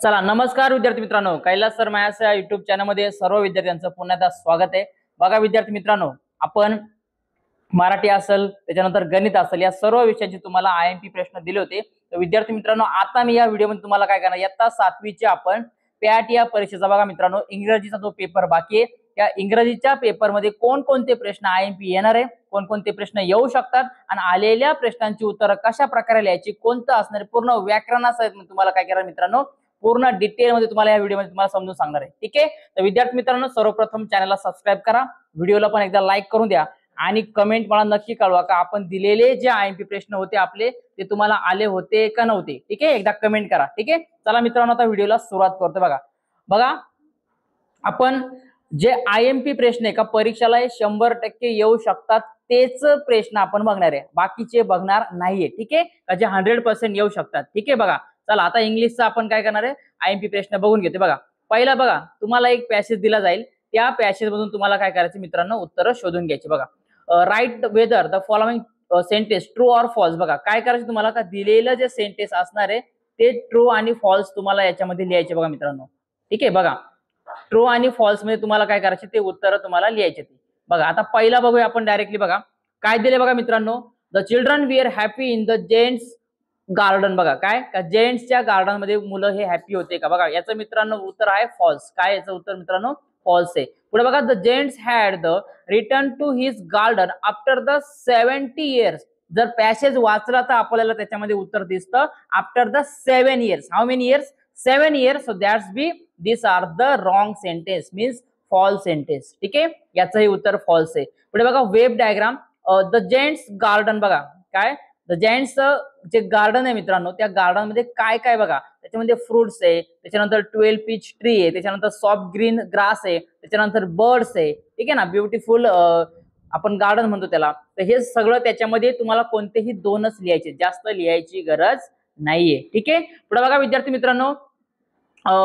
चला नमस्कार विद्यार्थी मित्रांनो, कैलास सर मॅथ्स या युट्यूब चॅनलमध्ये सर्व विद्यार्थ्यांचं पुन्हा एकदा स्वागत आहे। बघा विद्यार्थी मित्रांनो, आपण मराठी असेल त्याच्यानंतर गणित असेल या सर्व विषयाचे तुम्हाला आयएमपी प्रश्न दिले होते। तर विद्यार्थी मित्रांनो, आता मी या व्हिडिओमध्ये तुम्हाला काय करणार, इयत्ता 7वीचे आपण पॅट या परीक्षेचा बघा मित्रांनो इंग्रजीचा जो पेपर बाकी आहे त्या इंग्रजीच्या पेपरमध्ये कोणकोणते प्रश्न आयएमपी येणार आहे, कोणकोणते प्रश्न येऊ शकतात आणि आलेल्या प्रश्नांची उत्तरं कशा प्रकारे लिहायची, कोणतं असणार पूर्ण व्याकरणासहित मी तुम्हाला काय करणार मित्रांनो पूर्ण डिटेल मध्ये तुम्हाला या व्हिडिओमध्ये तुम्हाला समजून सांगणार आहे। ठीक आहे, तर विद्यार्थी मित्रांनो सर्वप्रथम चॅनलला सबस्क्राइब करा, व्हिडिओला पण एकदा लाईक करून द्या आणि कमेंट मला नक्की कळवा का आपण दिलेले जे आयएमपी प्रश्न होते आपले ते तुम्हाला आले होते का नव्हते। ठीक आहे, एकदा कमेंट करा। ठीक आहे, चला मित्रांनो आता व्हिडिओला सुरुवात करतो। बघा आपण जे आयएमपी प्रश्न आहे का परीक्षेला 100% येऊ शकतात तेच प्रश्न आपण बघणार आहे, बाकीचे बघणार नाहीये। ठीक आहे, का जे 100% येऊ शकतात। ठीक आहे, बघा चला आता इंग्लिशचा आपण काय करणार आहे आयएमपी प्रश्न बघून घेते। बघा पहिला बघा तुम्हाला एक पॅसेज दिला जाईल, त्या पॅसेज मधून तुम्हाला काय करायचं मित्रांनो उत्तर शोधून घ्यायचे। बघा right whether the following sentence true or false. बघा काय करायचं तुम्हाला का दिलेलं जे सेंटेन्स असणार आहे ते ट्रू आणि फॉल्स तुम्हाला याच्यामध्ये लिहायचे बघा मित्रांनो। ठीक आहे, बघा ट्रू आणि फॉल्स मध्ये तुम्हाला काय करायचे ते उत्तर तुम्हाला लिहायचे ते। बघा आता पहिला बघूया आपण डायरेक्टली। बघा काय दिले बघा मित्रांनो, the children we are happy in the giant's garden. बघा काय का जेंट्सच्या गार्डन मध्ये मुलं हे हॅपी होते का। बघा याचं मित्रांनो उत्तर आहे फॉल्स। काय याचं उत्तर मित्रांनो फॉल्स आहे। पुढे बघा the giant's had the return to his garden after the 70 years. जर पॅसेज वाचला तर आपल्याला त्याच्यामध्ये उत्तर दिसतं after the 7 years. How many years? 7 years. So that's be this are the wrong sentence means false sentence. ठीक आहे, याचं हे उत्तर फॉल्स आहे। पुढे बघा web diagram the giant's garden. बघा काय द जेंट्स जे गार्डन आहे मित्रांनो त्या गार्डन मध्ये काय काय बघा त्याच्यामध्ये फ्रुट्स आहे, त्याच्यानंतर 12 पीच ट्री आहे, त्याच्यानंतर सॉफ्ट ग्रीन ग्रास आहे, त्याच्यानंतर बर्ड्स आहे। ठीक आहे ना, ब्युटिफुल आपण गार्डन म्हणतो त्याला। तर हे सगळं त्याच्यामध्ये तुम्हाला कोणतेही दोनच लिहायचे, जास्त लिहायची गरज नाहीये। ठीक आहे, पुढे बघा विद्यार्थी मित्रांनो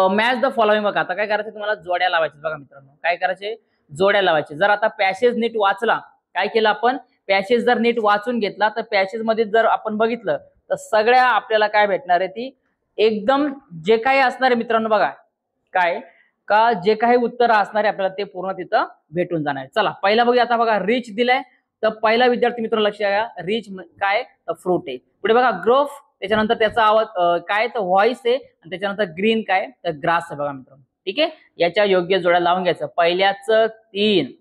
मॅच द फॉलोइंग। बघा आता काय करायचं तुम्हाला जोड्या लावायचे। बघा मित्रांनो काय करायचे जोड्या लावायचे। जर आता पॅसेज नीट वाचला, काय केलं आपण पॅसेज जर नीट वाचून घेतला तर पॅसेज मध्ये जर आपण बघितलं तर सगळ्या आपल्याला काय भेटणार आहे ती एकदम जे काही असणार आहे मित्रांनो। बघा काय का जे काही उत्तर असणार आहे आपल्याला ते पूर्ण तिथं भेटून जाणार आहे। चला पहिला बघूया आता। बघा रिच दिलाय तर पहिला विद्यार्थी मित्रांनो लक्ष द्या, रिच काय तर फ्रूट आहे। पुढे बघा ग्रोफ, त्याच्यानंतर त्याचा आवाज काय तर व्हॉइस आहे आणि त्याच्यानंतर ग्रीन काय तर ग्रास आहे बघा मित्रांनो। ठीक आहे, याच्या योग्य जोड्या लावून घ्यायचं। पहिल्याचं 3,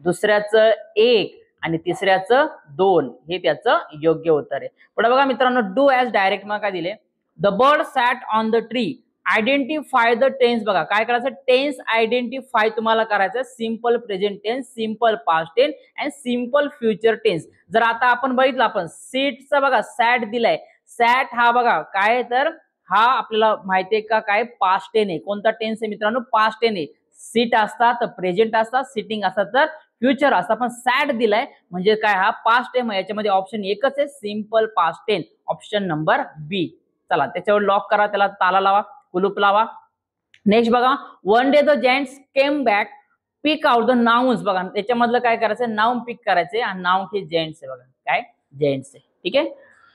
दुसऱ्याचं 1 आणि तिसऱ्याचं 2 हे त्याचं योग्य उत्तर आहे। पुढे बघा मित्रांनो डू ऍज डायरेक्ट मग काय दिले the bird sat on the tree identify the tense. बघा काय करायचं टेन्स आयडेंटिफाय तुम्हाला करायचं simple present tense, simple past tense आणि सिंपल फ्युचर टेन्स। जर आता आपण बघितलं आपण सीटचा बघा सॅट दिलाय, सॅट हा बघा काय तर हा आपल्याला माहितीये का काय पास्ट टेन्स आहे। कोणता टेन्स आहे मित्रांनो पास्ट टेन्स आहे। सीट असतात तर प्रेझेंट असतात, सिटिंग असतात तर फ्युचर असतं, पण सॅट दिलाय म्हणजे काय हा पास्ट टेन्स। याच्यामध्ये ऑप्शन एकच आहे simple past tense, option number B. चला त्याच्यावर लॉक करा, त्याला ताला लावा, कुलूप लावा। नेक्स्ट बघा one day the giant's came back pick out the nouns. बघा त्याच्यामधलं काय करायचं नाउन पिक करायचे आणि नाउन हे जेंट्स आहे। बघा काय जेंट्स आहे। ठीक आहे,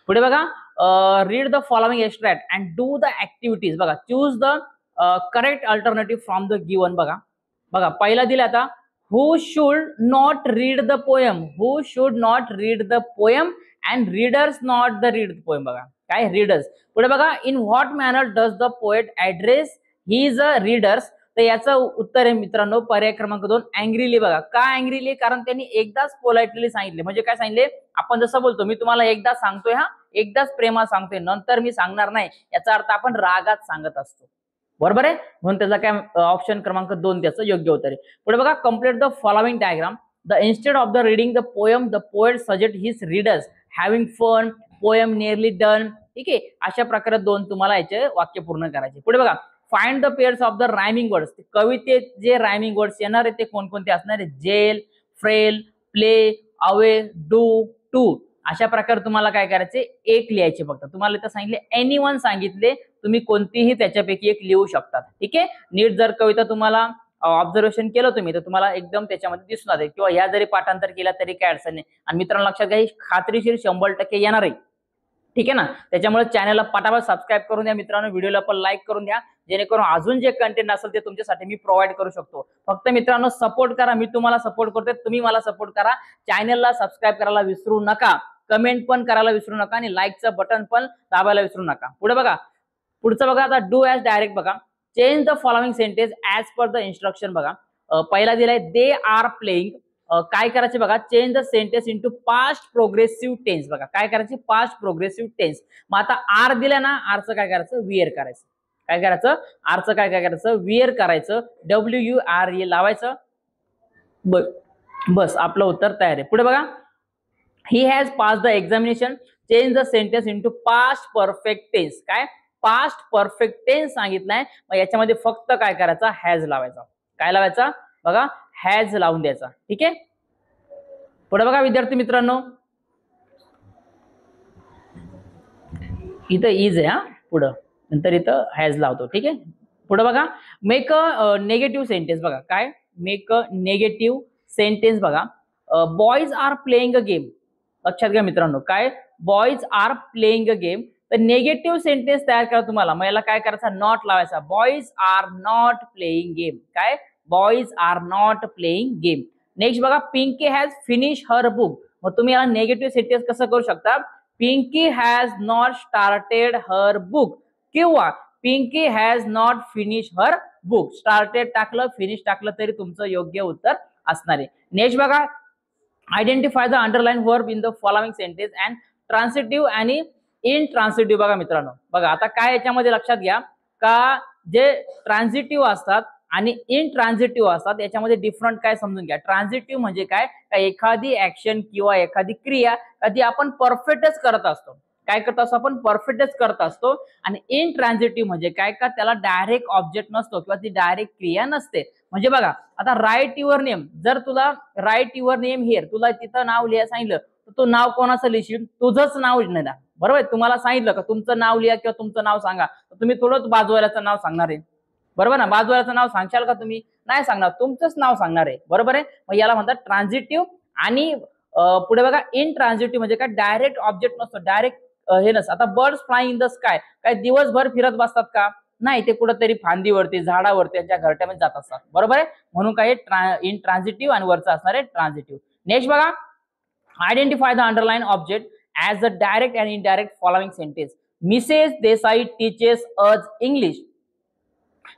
पुढे बघा read the following extract and do the activities. बघा choose the correct alternative from the given. बघा पहिला दिला आता who should not read the poem, who should not read the poem and readers not the read the poem। बघा काय readers। पुढे बघा in what manner does the poet address his readers। तर याचं उत्तर आहे मित्रांनो पर्याय क्रमांक 2 अँग्रीली। बघा का अँग्रीली, कारण त्यांनी एकदाच पोलाइटली सांगितले, म्हणजे काय सांगितले आपण जसं बोलतो मी तुम्हाला एकदा सांगतोय, हा एकदाच प्रेमा सांगतोय नंतर मी सांगणार नाही, याचा अर्थ आपण रागात सांगत असतो, बरोबर आहे, म्हणून त्याचा काय ऑप्शन क्रमांक 2 त्याचं योग्य उत्तर आहे। पुढे बघा complete the following diagram the instead of the reading the poem the poet suggest his readers having fun poem nearly done. ठीक आहे, अशा प्रकारे 2 तुम्हाला याचे वाक्य पूर्ण करायचे। पुढे बघा find the pairs of the rhyming words. कवितेत जे रायमिंग वर्ड्स येणार आहे ते कोणकोणते असणार आहे jail, frail, play, away, do, too. अशा प्रकारे तुम्हाला काय करायचे एक लिहायचे। फक्त तुम्हाला इथं सांगितले एनीवन सांगितले, तुम्ही कोणतीही त्याच्यापैकी एक लिहू शकतात। ठीक आहे, नीट जर कविता तुम्हाला ऑब्झर्वेशन केलं तुम्ही तर तुम्हाला एकदम त्याच्यामध्ये दिसून येईल, किंवा ह्या जरी पाठांतर केला तरी काय अडचण नाही। आणि मित्रांनो लक्षात घ्या खात्रीशीर 100% येणार आहे, ठीक आहे ना. त्याच्यामुळे चॅनलला पटापट सबस्क्राईब करून द्या मित्रांनो, व्हिडिओला पण लाईक करून द्या, जेणेकरून अजून जे कंटेंट असेल ते तुमच्यासाठी मी प्रोव्हाइड करू शकतो. फक्त मित्रांनो सपोर्ट करा, मी तुम्हाला सपोर्ट करतोय, तुम्ही मला सपोर्ट करा. चॅनलला सबस्क्राईब करायला विसरू नका, कमेंट पण करायला विसरू नका आणि लाईकचं बटन पण दाबायला विसरू नका. पुढे बघा, पुढचं बघा आता डू ॲज डायरेक्ट बघा. Change the following sentence as per the instruction बघा. पहिला दिलाय दे आर प्लेइंग. काय करायचे बघा, change the sentence into past progressive tense. बघा काय करायचे, पास्ट प्रोग्रेसिव्ह टेन्स. मग आता आर दिला ना, आरचं काय करायचं, वियर करायचं. काय करायचं, आरचं काय करायचं, वियर करायचं. WURE लावायचं. बस आपलं उत्तर तयार आहे. पुढे बघा, he has pass the examination. Change the sentence into past perfect tense. काय, पास्ट परफेक्ट टेन्स सांगितलंय, मग याच्यामध्ये फक्त काय करायचं, हॅज लावायचा. काय लावायचा बघा, हॅज लावून द्यायचा. ठीक आहे. पुढे बघा विद्यार्थी मित्रांनो, इथं इज आहे, हा पुढं, नंतर इथं हॅज लावतो. ठीक आहे. पुढे बघा, मेक अ नेगेटिव्ह सेंटेन्स. बघा काय, मेक अ नेगेटिव्ह सेंटेन्स. बघा boys are playing a game. लक्षात घ्या मित्रांनो, काय, boys are playing a game. तर नेगेटिव्ह सेंटेन्स तयार करा तुम्हाला, मग याला काय करायचं, नॉट लावायचा. Boys are not playing game. काय, boys are not playing game. Next बघा, Pinky has finish her book. मग तुम्ही याला नेगेटिव्ह सेंटेन्स कसं करू शकता, Pinky has not started her book किंवा Pinky has not finish her book. Started टाकलं, फिनिश टाकलं तरी तुमचं योग्य उत्तर असणार आहे. नेक्स्ट बघा, identify the underline verb in the following sentence and transitive आणि इन ट्रान्सिटिव्ह. बघा मित्रांनो, बघा आता काय याच्यामध्ये लक्षात घ्या का, जे ट्रान्झिटिव्ह असतात आणि इन ट्रान्झिटिव्ह असतात याच्यामध्ये डिफरंट काय समजून घ्या. ट्रान्झिटिव्ह म्हणजे काय, एखादी ऍक्शन किंवा एखादी क्रिया कधी आपण परफेक्टच करत असतो. काय करत असतो आपण, परफेक्टच करत असतो. आणि इन ट्रान्झिटिव्ह म्हणजे काय, का त्याला डायरेक्ट ऑब्जेक्ट नसतो किंवा ती डायरेक्ट क्रिया नसते. म्हणजे बघा आता राईट युअर नेम, जर तुला राईट युअर नेम हिअर, तुला तिथं नाव लिहायला सांगितलं तर तू नाव कोणाचं लिहिशील, तुझंच नाव लिहिणार. बरोबर, तुम्हाला सांगितलं का तुमचं नाव लिहा किंवा तुमचं नाव सांगा, तर तुम्ही थोडंच बाजूवाल्याचं नाव सांगणार आहे. बरोबर ना, बाजूवाल्याचं नाव सांगशाल का तुम्ही, नाही सांगणार, तुमचंच नाव सांगणार आहे. बरोबर आहे. मग याला म्हणतात ट्रान्झिटिव्ह. आणि पुढे बघा, इन ट्रान्झिटिव्ह म्हणजे काय, डायरेक्ट ऑब्जेक्ट नसतो, डायरेक्ट हे नसतं. आता birds flying in the sky, काय दिवसभर फिरत बसतात का, नाही, ते कुठंतरी फांदीवरती, झाडावरती, त्यांच्या घरट्यामध्ये जात असतात. बरोबर आहे. म्हणून काय इन ट्रान्झिटिव्ह आणि वरचं असणार आहे ट्रान्झिटिव्ह. नेक्स्ट बघा, identify the underline object as a direct and indirect following sentence. Mrs Desai teaches अज इंग्लिश.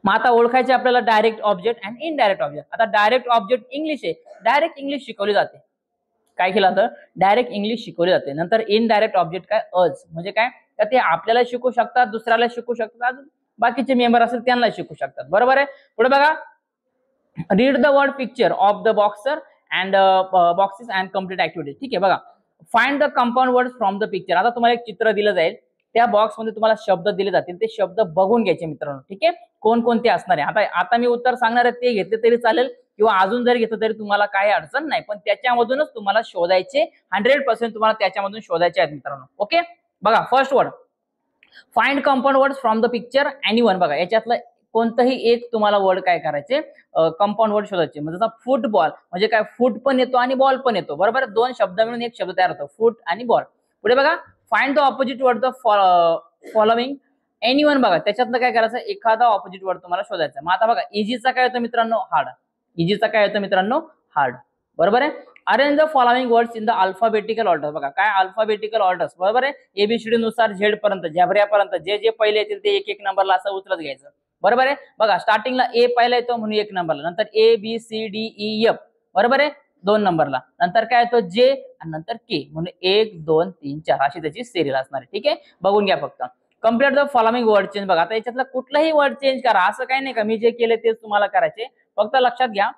मग आता ओळखायचे आपल्याला डायरेक्ट ऑब्जेक्ट आणि इनडायरेक्ट ऑब्जेक्ट. आता डायरेक्ट ऑब्जेक्ट इंग्लिश आहे, डायरेक्ट इंग्लिश शिकवली जाते. काय केलं जातं, डायरेक्ट इंग्लिश शिकवली जाते. नंतर इनडायरेक्ट ऑब्जेक्ट काय, अज म्हणजे काय, तर ते आपल्याला शिकू शकतात, दुसऱ्याला शिकू शकतात, अजून बाकीचे मेंबर असेल त्यांना शिकू शकतात. बरोबर आहे. पुढे बघा, read the word picture of the boxer and boxes and complete activity. ठीक आहे. बघा, find the compound word from the picture. आता तुम्हाला एक चित्र दिलं जाईल, त्या बॉक्समध्ये तुम्हाला शब्द दिले जातील, ते शब्द बघून घ्यायचे मित्रांनो. ठीक आहे, कोणकोणते असणार आहे. आता मी उत्तर सांगणार आहे, ते घेतले तरी चालेल किंवा अजून जरी घेतलं तरी तुम्हाला काही अडचण नाही, पण त्याच्यामधूनच तुम्हाला शोधायचे, 100% तुम्हाला त्याच्यामधून शोधायचे आहेत मित्रांनो. ओके. बघा, first word, find compound word from the picture anyone. बघा याच्यातलं कोणतंही एक तुम्हाला वर्ड काय करायचे, कंपाऊंड वर्ड शोधायचे. म्हणजे जसा फुटबॉल म्हणजे काय, फुट पण येतो आणि बॉल पण येतो. बरोबर, दोन शब्द मिळून एक शब्द तयार होतो, फुट आणि बॉल. पुढे बघा, find the opposite word the following anyone. बघा त्याच्यातलं काय करायचं, एखादा ऑपोजिट वर्ड तुम्हाला शोधायचा. मग आता बघा, इजीचा काय होतं मित्रांनो, हार्ड. इजीचा काय होतं मित्रांनो, हार्ड. बरोबर आहे. Arrange the following words in the alphabetical order. बघा काय, अल्फाबेटिकल ऑर्डर. बरोबर आहे. एबीसीडी नुसार झेड पर्यंत, झेब्र्यापर्यंत जे जे पहिले येतील ते एक एक नंबरला असं उचलत घ्यायचं. बरोबर आहे. बघा स्टार्टिंगला ए पहिला येतो म्हणून 1 नंबरला, नंतर ABCDEF. बरोबर आहे, 2 नंबरला, नंतर काय येतो जे आणि नंतर के, म्हणून 1 2 3 4 अशी त्याची सिरियल असणार आहे. ठीक आहे, बघून घ्या फक्त. Complete the following word change. बघा आता याच्यातलं कुठलाही वर्ड चेंज करा, असं काही नाही का मी जे केले तेच तुम्हाला करायचे. फक्त लक्षात घ्या,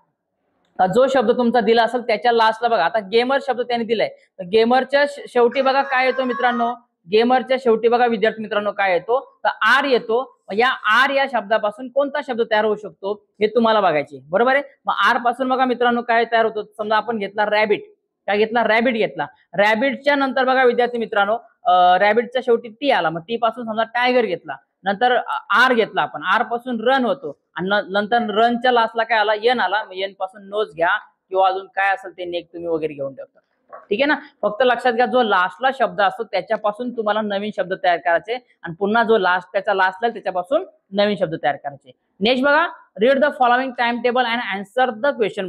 जो शब्द तुमचा दिला असेल त्याच्या लास्टला बघा, आता गेमर शब्द त्यांनी दिलाय, तर गेमरच्या शेवटी बघा काय येतो मित्रांनो, गेमरच्या शेवटी बघा विद्यार्थी मित्रांनो काय येतो, तर आर येतो. या आर या शब्दापासून कोणता शब्द तयार होऊ शकतो हे तुम्हाला बघायचे. बरोबर आहे. मग आर पासून बघा मित्रांनो काय तयार होतो, समजा आपण घेतला रॅबिट. काय घेतला, रॅबिट घेतला. रॅबिटच्या नंतर बघा विद्यार्थी मित्रांनो, रॅबिटच्या शेवटी टी आला, मग टी पासून समजा टायगर घेतला, नंतर आर घेतला आपण, आर पासून रन होतो, आणि नंतर रनच्या लास्टला काय आला, एन आला, मग एन पासून नोज घ्या किंवा अजून काय असेल ते नेक तुम्ही वगैरे घेऊन ठेवता. ठीक आहे ना. फक्त लक्षात घ्या, जो लास्टला शब्द असतो त्याच्यापासून तुम्हाला नवीन शब्द तयार करायचे आणि पुन्हा जो त्याच्या लास्टला त्याच्यापासून नवीन शब्द तयार करायचे. नेक्स्ट बघा, read the following time table and answer the question.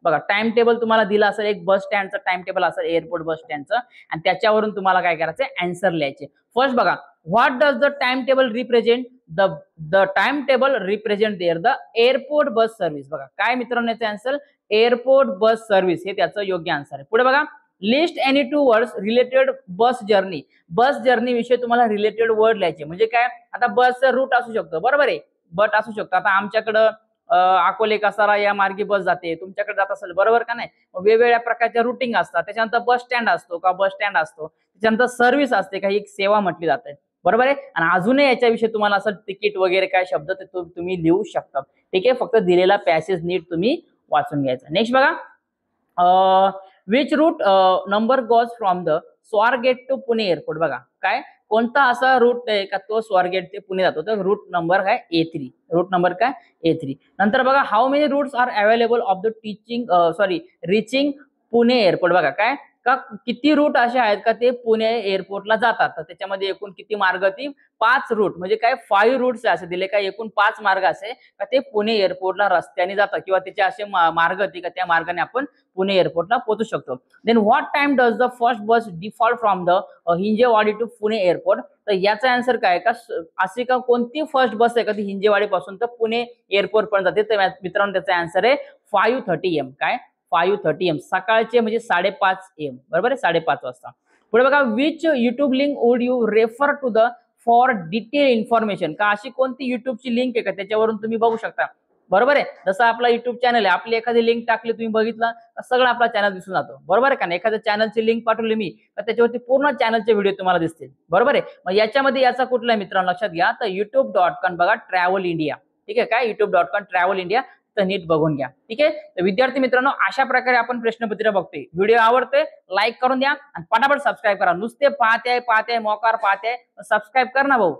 बघा टाइम टेबल तुम्हाला दिला असेल, एक बस स्टँडचं टाइम टेबल असेल, एअरपोर्ट बस स्टँडचं, आणि त्याच्यावरून तुम्हाला काय करायचं, आन्सर लिहायचे. फर्स्ट बघा, what does the time table represent? The time table represent there the airport bus service. बघा काय मित्रांनो याचं आन्सर, एअरपोर्ट बस सर्व्हिस हे त्याचं योग्य आन्सर आहे. पुढे बघा, list any 2 words related bus journey. Bus journey विषयी तुम्हाला रिलेटेड वर्ड लिहायचे. म्हणजे काय, आता बसचा रूट असू शकतो, बरोबर आहे, बट असू शकतो. आता आमच्याकडं अकोले कसारा या मार्गे बस जाते, तुमच्याकडे जात असेल, बरोबर का नाही. वेगवेगळ्या प्रकारच्या रुटिंग असतात. त्याच्यानंतर बस स्टँड असतो का, बस स्टँड असतो. त्याच्यानंतर सर्व्हिस असते का, एक सेवा म्हटली जाते, बरोबर आहे. आणि अजूनही याच्याविषयी तुम्हाला असं तिकीट वगैरे काय शब्द ते तुम्ही लिहू शकता. ठीक आहे, फक्त दिलेला पॅसेज नीट तुम्ही वाचून घ्यायचा. नेक्स्ट बघा, which route number goes from the Swargate to Pune airport. बघा काय, कोणता असा रूट आहे का तो स्वारगेट ते पुणे जातो, तर रूट नंबर काय A3. रूट नंबर काय A3. नंतर बघा, how many routes are available of the reaching Pune airport. बघा काय, का किती रूट असे आहेत का ते पुणे एअरपोर्टला जातात, तर त्याच्यामध्ये एकूण किती मार्ग, ती 5 रूट, म्हणजे काय 5 रूट्स असे दिले का, एकूण 5 मार्ग असे का ते पुणे एअरपोर्टला रस्त्याने जातात, किंवा त्याचे असे मार्ग का त्या मार्गाने आपण पुणे एअरपोर्टला पोहोचू शकतो. Then what time does the first bus default from the Hinjewadi to Pune airport. तर याचा आन्सर काय का, अशी का कोणती फर्स्ट बस आहे का ती हिंजेवाडी पासून तर पुणे एअरपोर्ट पर्यंत जाते. तर मित्रांनो त्याचा आन्सर आहे 5:30 AM. काय 5:30 AM, सकाळचे म्हणजे 5:30 AM, बरोबर आहे, 5:30 वाजता. पुढे बघा, which YouTube link would you refer to the for detail information. का अशी कोणती युट्यूबची लिंक आहे का त्याच्यावरून तुम्ही बघू शकता, बरोबर आहे. जसं आपला युट्यूब चॅनल आहे, आपली एखादी लिंक टाकली तुम्ही बघितला तर सगळं आपला चॅनल दिसून जातो, बरोबर आहे का नाही. एखाद्या चॅनलची लिंक पाठवली मी तर त्याच्यावरती पूर्ण चॅनलचे व्हिडिओ तुम्हाला दिसतील, बरोबर आहे. मग याच्यामध्ये याचा कुठला मित्रांनो लक्षात घ्या, तर youtube.com बघा, ट्रॅव्हल इंडिया. ठीक आहे, काय youtube.com ट्रॅव्हल इंडिया, तर नीट बघून घ्या. ठीक आहे, तर विद्यार्थी मित्रांनो अशा प्रकारे आपण प्रश्नपत्रिका बघतोय. व्हिडिओ आवडते लाईक करून द्या आणि पटापट सबस्क्राईब करा. नुसते पाहते मोकार पाहते, सबस्क्राईब कर ना भाऊ,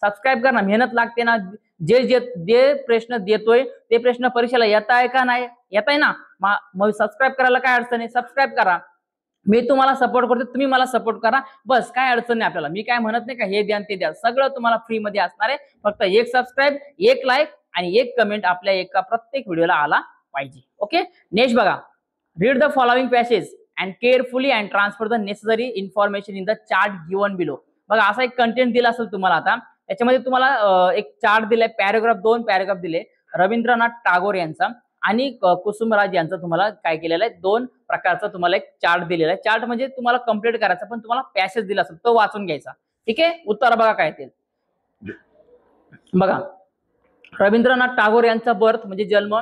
सबस्क्राईब कर ना, मेहनत लागते ना. जे प्रश्न देतोय ते प्रश्न परीक्षेला येत आहे का नाही, येत आहे ना, मग सबस्क्राईब करायला काय अडचण आहे, सबस्क्राईब करा. मी तुम्हाला सपोर्ट करतो, तुम्ही मला सपोर्ट करा, बस काय अडचण नाही आपल्याला. मी काय म्हणत नाही का हे द्या ते द्या, सगळं तुम्हाला फ्री मध्ये असणार आहे. फक्त एक सबस्क्राईब, एक लाईक आणि एक कमेंट आपल्या एका प्रत्येक व्हिडिओला आला पाहिजे. ओके, नेक्स्ट बघा, read the following passage and carefully and transfer the necessary information in the chart given below. बघा असा एक कंटेंट दिला असेल तुम्हाला. आता त्याच्यामध्ये तुम्हाला एक चार्ट दिलाय, पॅराग्राफ 2 पॅराग्राफ दिले रवींद्रनाथ टागोर यांचा आणि कुसुमराज यांचा. तुम्हाला काय केलेलं आहे, 2 प्रकारचा तुम्हाला एक चार्ट दिलेला आहे. चार्ट म्हणजे तुम्हाला कंप्लीट करायचा, पण तुम्हाला पॅसेज दिला असेल तो वाचून घ्यायचा. ठीक आहे, उत्तर बघा काय ते. बघा, रवींद्रनाथ टागोर यांचा बर्थ म्हणजे जन्म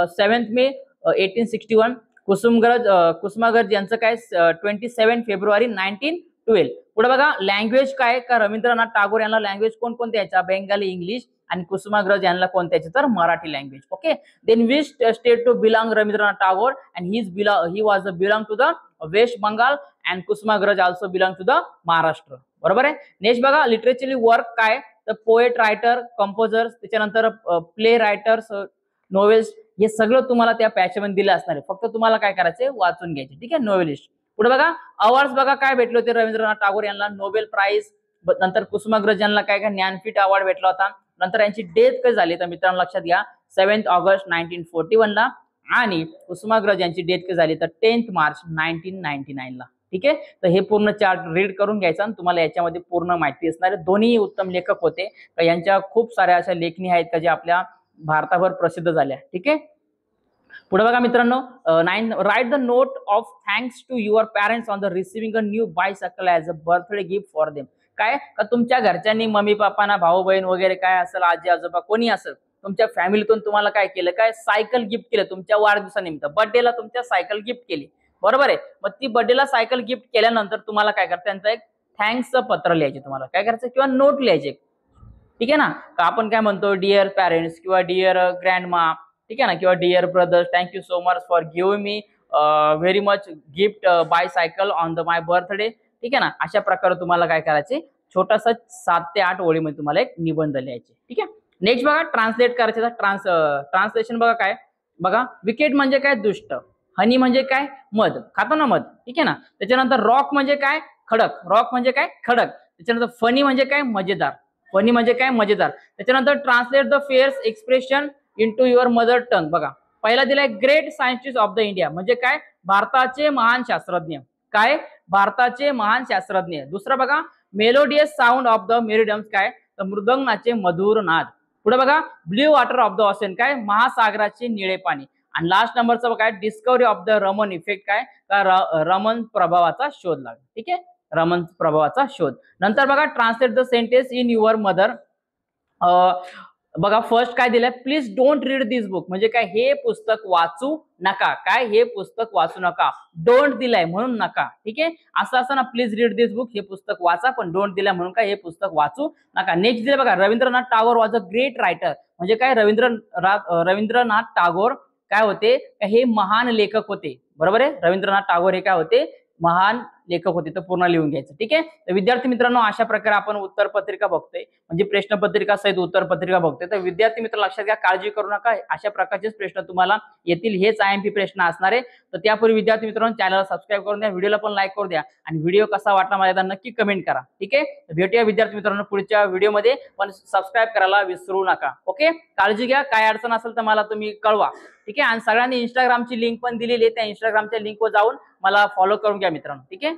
7 मे 1861. कुसुमाग्रज यांचं काय 27 फेब्रुवारी 1912. पुढे बघा, लँग्वेज काय का रवींद्रनाथ टागोर यांना लँग्वेज कोणकोणत्या यायच्या, बेंगाली, इंग्लिश, आणि कुसुमाग्रज यांना कोणत्या यायच्या तर Marathi language. Okay, then which state to belong Rabindranath Tagore and he was belong to the West Bengal and Kusumagraj also belong to the Maharashtra, बरोबर आहे. नेक्स्ट बघा, लिटरेचरली वर्क काय तर पोएट, रायटर, कंपोजर्स, त्याच्यानंतर प्ले रायटर्स, नोवेल्स, हे सगळं तुम्हाला त्या पॅचमध्ये दिलं असणार आहे. फक्त तुम्हाला काय करायचंय, वाचून घ्यायचे. ठीक आहे, नोवेलिस्ट. पुढे बघा, अवॉर्ड्स बघा काय भेटले होते रवींद्रनाथ टागोर यांना, नोबेल प्राइज. नंतर कुसुमाग्रज यांना काय काय ज्ञानपीठ अवॉर्ड भेटला होता. नंतर यांची डेथ कधी झाली तर मित्रांनो लक्षात घ्या, 7 ऑगस्ट 1941 ला, आणि कुसुमाग्रज यांची डेथ कधी झाली तर 10 मार्च 1999 ला. ठीक आहे, तर हे पूर्ण चार्ट रीड करून घ्यायचा आणि तुम्हाला याच्यामध्ये पूर्ण माहिती असणार आहे. दोन्ही उत्तम लेखक होते, यांच्या खूप साऱ्या अशा लेखणी आहेत का जे आपल्या भारताभर प्रसिद्ध झाल्या. ठीक आहे, पुढे बघा मित्रांनो, 9 write the note of thanks to your parents on the receiving a new bicycle as a birthday gift for them. काय का तुमच्या घरच्यांनी, मम्मी पप्पांना, भाऊ बहीण वगैरे काय असेल, आजी आजोबा कोणी असेल, तुमच्या फॅमिलीतून तुम्हाला काय केलं, काय सायकल गिफ्ट केलं तुमच्या वाढदिवसानिमित्त, बर्थडेला तुमच्या सायकल गिफ्ट केली, बरोबर आहे. मग ती बर्थडेला सायकल गिफ्ट केल्यानंतर तुम्हाला काय करायचं, त्यांचं एक थँक्सचं पत्र लिहायचे, तुम्हाला काय करायचं किंवा नोट लिहायचे. ठीक आहे ना, का आपण काय म्हणतो, डिअर पॅरेंट्स किंवा डिअर ग्रँडमा, ठीक आहे ना, किंवा dear brothers, thank you so much for giving me very much gift bicycle on the my birthday. ठीक आहे ना, अशा प्रकारे तुम्हाला काय करायचे, छोटासा 7 ते 8 ओळीमध्ये तुम्हाला एक निबंध लिहायचे. ठीक आहे, नेक्स्ट बघा, ट्रान्सलेट करायचं. ट्रान्सलेशन बघा काय, बघा विकेट म्हणजे काय, दुष्ट, हनी म्हणजे काय, मध, खातो ना मध, ठीक आहे ना. त्याच्यानंतर रॉक म्हणजे काय, खडक, रॉक म्हणजे काय, खडक. त्याच्यानंतर फनी म्हणजे काय, मजेदार, फनी म्हणजे काय, मजेदार. त्याच्यानंतर translate the fares expression into your mother tongue. बघा पहिला दिलाय great scientist of the India म्हणजे काय, भारताचे महान शास्त्रज्ञ, काय, भारताचे महान शास्त्रज्ञ. दुसरा बघा मेलोडियस साऊंड ऑफ द मेरिडम्स, काय, तर मृदंगाचे मधुर नाद. पुढे बघा ब्ल्यू वॉटर ऑफ द ऑसेन, काय, महासागराचे निळे पाणी. आणि लास्ट नंबरचं काय, discovery of the Raman effect, काय, रमन प्रभावाचा शोध लागला. ठीक आहे, रमन प्रभावाचा शोध. नंतर बघा translate the sentence in your mother. बघा फर्स्ट काय दिलंय, please don't read this book म्हणजे काय, हे पुस्तक वाचू नका, काय, हे पुस्तक वाचू नका. डोंट दिलाय म्हणून नका. ठीक आहे, असं असं ना, प्लीज रीड दिस बुक, हे पुस्तक वाचा, पण डोंट दिलाय म्हणून काय, हे पुस्तक वाचू नका. नेक्स्ट दिलं बघा, Rabindranath Tagore was a great writer म्हणजे काय, रवींद्रनाथ टागोर काय होते, हे महान लेखक होते. बरोबर आहे, रवींद्रनाथ टागोर हे काय होते, महान लेखक होते. तर पूर्ण लिहून घ्यायचं. ठीक आहे, तर विद्यार्थी मित्रांनो अशा प्रकारे आपण उत्तर पत्रिका बघतोय, म्हणजे प्रश्न पत्रिका सहित उत्तर पत्रिका बघतोय. तर विद्यार्थी मित्र लक्षात घ्या, काळजी करू नका, अशा प्रकारचेच प्रश्न तुम्हाला येतील, हेच आयएमपी प्रश्न असणार आहे. तर त्यापूर्वी विद्यार्थी मित्रांनो चॅनलला सबस्क्राईब करून द्या, व्हिडिओला पण लाईक करू द्या, आणि व्हिडिओ कसा वाटला मला नक्की कमेंट करा. ठीक आहे, भेटूया विद्यार्थी मित्रांनो पुढच्या व्हिडिओमध्ये, पण सबस्क्राईब करायला विसरू नका. ओके, काळजी घ्या, काय अडचण असेल तर मला तुम्ही कळवा. ठीक आहे, आणि सगळ्यांनी इंस्टाग्रामची लिंक पण दिलेली आहे, त्या इंस्टाग्रामच्या लिंकवर जाऊन मला फॉलो करून घ्या मित्रांनो. ठीक आहे.